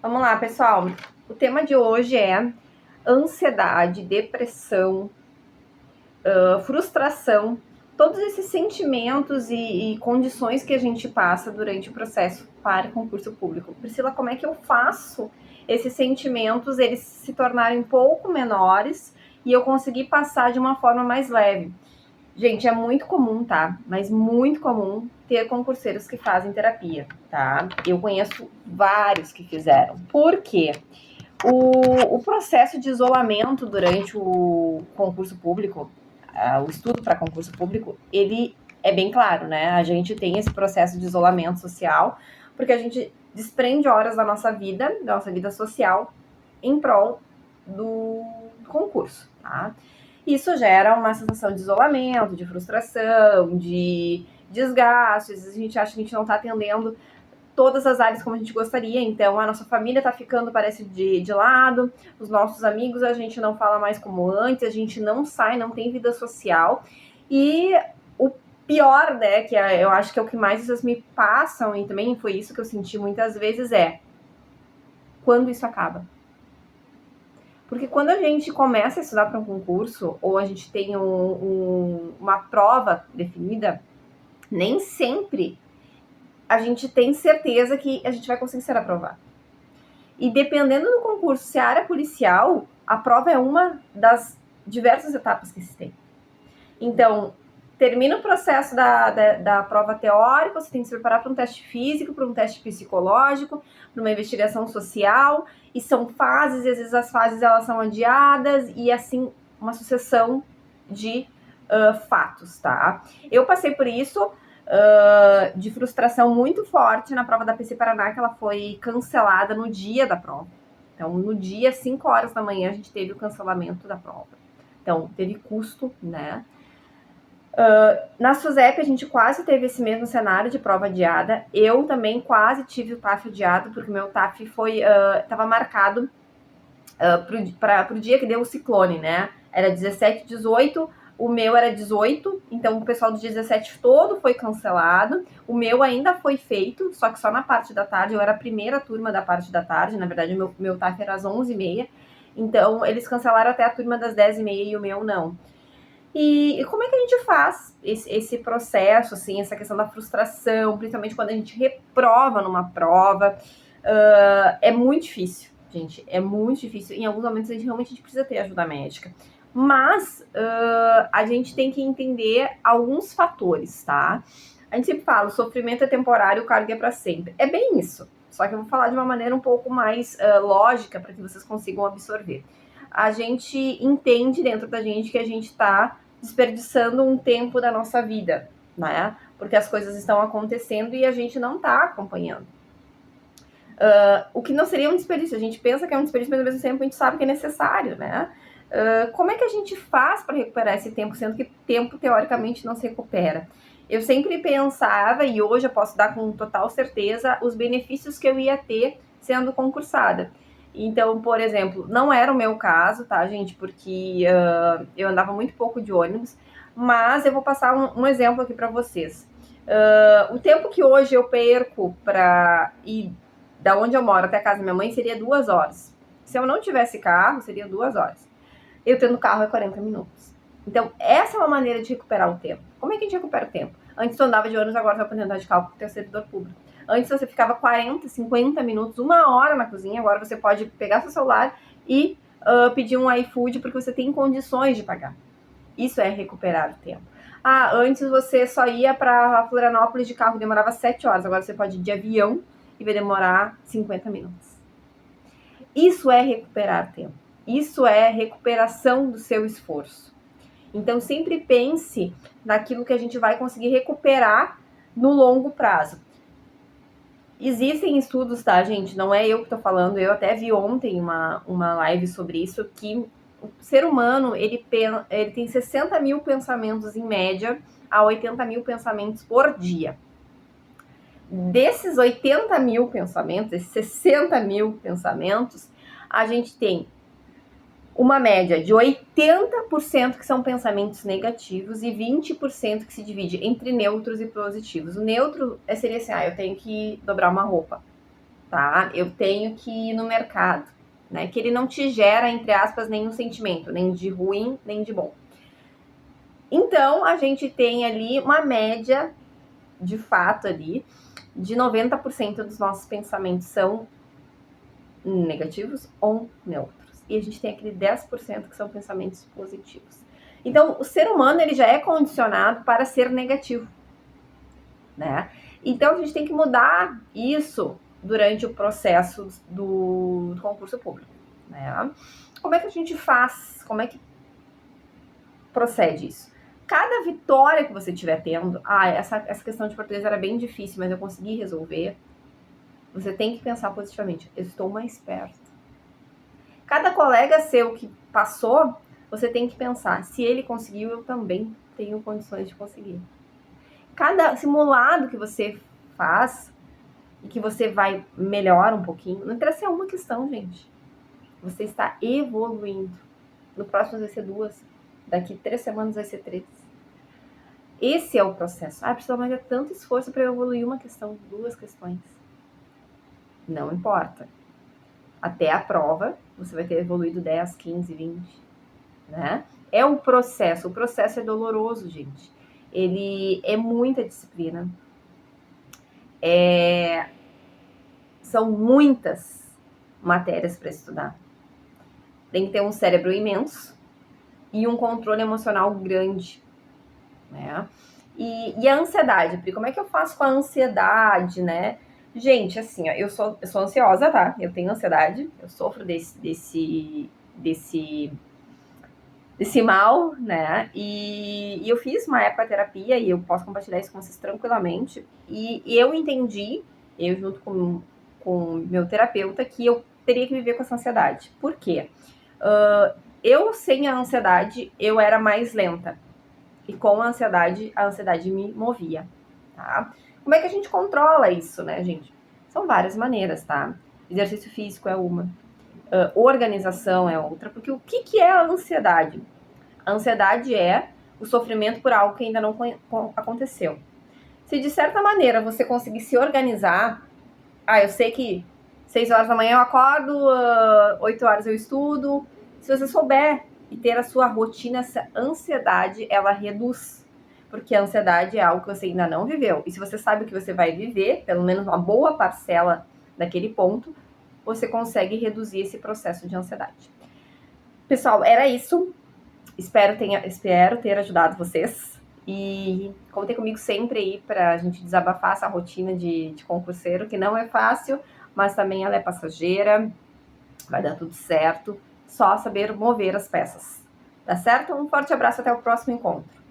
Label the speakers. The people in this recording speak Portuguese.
Speaker 1: Vamos lá, pessoal. O tema de hoje é ansiedade, depressão, frustração, todos esses sentimentos e condições que a gente passa durante o processo para concurso público. Priscila, como é que eu faço esses sentimentos eles se tornarem um pouco menores e eu conseguir passar de uma forma mais leve? Gente, é muito comum, tá? Mas muito comum ter concurseiros que fazem terapia, tá? Eu conheço vários que fizeram. Por quê? O processo de isolamento durante o concurso público, o estudo para concurso público, ele é bem claro, né? A gente tem esse processo de isolamento social, porque a gente desprende horas da nossa vida social, em prol do concurso, tá? Isso gera uma sensação de isolamento, de frustração, de desgaste. Às vezes a gente acha que a gente não está atendendo todas as áreas como a gente gostaria, então a nossa família está ficando, parece, de lado, os nossos amigos a gente não fala mais como antes, a gente não sai, não tem vida social, e o pior, né, que eu acho que é o que mais vocês me passam, e também foi isso que eu senti muitas vezes, é quando isso acaba. Porque quando a gente começa a estudar para um concurso, ou a gente tem uma prova definida, nem sempre a gente tem certeza que a gente vai conseguir ser aprovado. E dependendo do concurso, se a área policial, a prova é uma das diversas etapas que se tem. Então, termina o processo da prova teórica, você tem que se preparar para um teste físico, para um teste psicológico, para uma investigação social, e são fases, e às vezes as fases elas são adiadas, e assim, uma sucessão de fatos, tá? Eu passei por isso, de frustração muito forte na prova da PC Paraná, que ela foi cancelada no dia da prova. Então, no dia, 5 horas da manhã, a gente teve o cancelamento da prova. Então, teve custo, né? Na SUSEP, a gente quase teve esse mesmo cenário de prova adiada. Eu também quase tive o TAF adiado, porque o meu TAF estava marcado para o dia que deu o ciclone, né? Era 17, 18, o meu era 18, então o pessoal do 17 todo foi cancelado. O meu ainda foi feito, só que só na parte da tarde. Eu era a primeira turma da parte da tarde, na verdade o meu TAF era às 11h30. Então eles cancelaram até a turma das 10h30 e o meu não. E como é que a gente faz esse processo, assim, essa questão da frustração, principalmente quando a gente reprova numa prova? É muito difícil, gente, é muito difícil. Em alguns momentos a gente realmente precisa ter ajuda médica. Mas a gente tem que entender alguns fatores, tá? A gente sempre fala, o sofrimento é temporário, o cargo é para sempre. É bem isso, só que eu vou falar de uma maneira um pouco mais lógica para que vocês consigam absorver. A gente entende dentro da gente que a gente está desperdiçando um tempo da nossa vida, né? Porque as coisas estão acontecendo e a gente não está acompanhando. O que não seria um desperdício, a gente pensa que é um desperdício, mas ao mesmo tempo a gente sabe que é necessário, né? Como é que a gente faz para recuperar esse tempo, sendo que tempo teoricamente não se recupera? Eu sempre pensava, e hoje eu posso dar com total certeza, os benefícios que eu ia ter sendo concursada. Então, por exemplo, não era o meu caso, tá, gente? Porque eu andava muito pouco de ônibus, mas eu vou passar um exemplo aqui para vocês. O tempo que hoje eu perco para ir da onde eu moro até a casa da minha mãe seria 2 horas. Se eu não tivesse carro, seria 2 horas. Eu tendo carro é 40 minutos. Então, essa é uma maneira de recuperar o tempo. Como é que a gente recupera o tempo? Antes tu andava de ônibus, agora tu vai poder andar de carro porque tu é servidor público. Antes você ficava 40, 50 minutos, 1 hora na cozinha, agora você pode pegar seu celular e pedir um iFood porque você tem condições de pagar. Isso é recuperar o tempo. Antes você só ia para Florianópolis de carro, demorava 7 horas, agora você pode ir de avião e vai demorar 50 minutos. Isso é recuperar tempo. Isso é recuperação do seu esforço. Então, sempre pense naquilo que a gente vai conseguir recuperar no longo prazo. Existem estudos, tá, gente? Não é eu que tô falando. Eu até vi ontem uma live sobre isso, que o ser humano, ele tem 60 mil pensamentos em média a 80 mil pensamentos por dia. Desses 80 mil pensamentos, esses 60 mil pensamentos, a gente tem uma média de 80% que são pensamentos negativos e 20% que se divide entre neutros e positivos. O neutro seria assim, eu tenho que dobrar uma roupa. tá? Eu tenho que ir no mercado, né? Que ele não te gera, entre aspas, nenhum sentimento, nem de ruim, nem de bom. Então, a gente tem ali uma média, de fato, ali, de 90% dos nossos pensamentos são negativos ou neutros. E a gente tem aquele 10% que são pensamentos positivos. Então, o ser humano, ele já é condicionado para ser negativo, né? Então, a gente tem que mudar isso durante o processo do concurso público, né? Como é que a gente faz? Como é que procede isso? Cada vitória que você estiver tendo, essa questão de português era bem difícil, mas eu consegui resolver. Você tem que pensar positivamente. Eu estou mais perto. Cada colega seu que passou, você tem que pensar, se ele conseguiu, eu também tenho condições de conseguir. Cada simulado que você faz e que você vai melhor um pouquinho, não interessa, é uma questão, gente. Você está evoluindo. No próximo vai ser 2. Daqui 3 semanas vai ser 3. Esse é o processo. Precisa mais de tanto esforço para eu evoluir uma questão, 2 questões. Não importa. Até a prova, você vai ter evoluído 10, 15, 20, né? É um processo. O processo é doloroso, gente. Ele é muita disciplina. São muitas matérias para estudar. Tem que ter um cérebro imenso e um controle emocional grande, né? E a ansiedade, Pri, como é que eu faço com a ansiedade, né? Gente, assim, ó, eu sou ansiosa, tá? Eu tenho ansiedade, eu sofro desse mal, né? E eu fiz uma época terapia e eu posso compartilhar isso com vocês tranquilamente. E eu entendi, eu junto com o meu terapeuta, que eu teria que viver com essa ansiedade. Por quê? Eu, sem a ansiedade, eu era mais lenta. E com a ansiedade me movia, tá? Como é que a gente controla isso, né, gente? São várias maneiras, tá? Exercício físico é uma. Organização é outra. Porque o que é a ansiedade? A ansiedade é o sofrimento por algo que ainda não aconteceu. Se de certa maneira você conseguir se organizar, eu sei que 6 horas da manhã eu acordo, 8 horas eu estudo. Se você souber e ter a sua rotina, essa ansiedade, ela reduz. Porque a ansiedade é algo que você ainda não viveu. E se você sabe o que você vai viver, pelo menos uma boa parcela daquele ponto, você consegue reduzir esse processo de ansiedade. Pessoal, era isso. Espero ter ajudado vocês. E contem comigo sempre aí pra gente desabafar essa rotina de concurseiro, que não é fácil, mas também ela é passageira. Vai dar tudo certo. Só saber mover as peças. Tá certo? Um forte abraço, até o próximo encontro.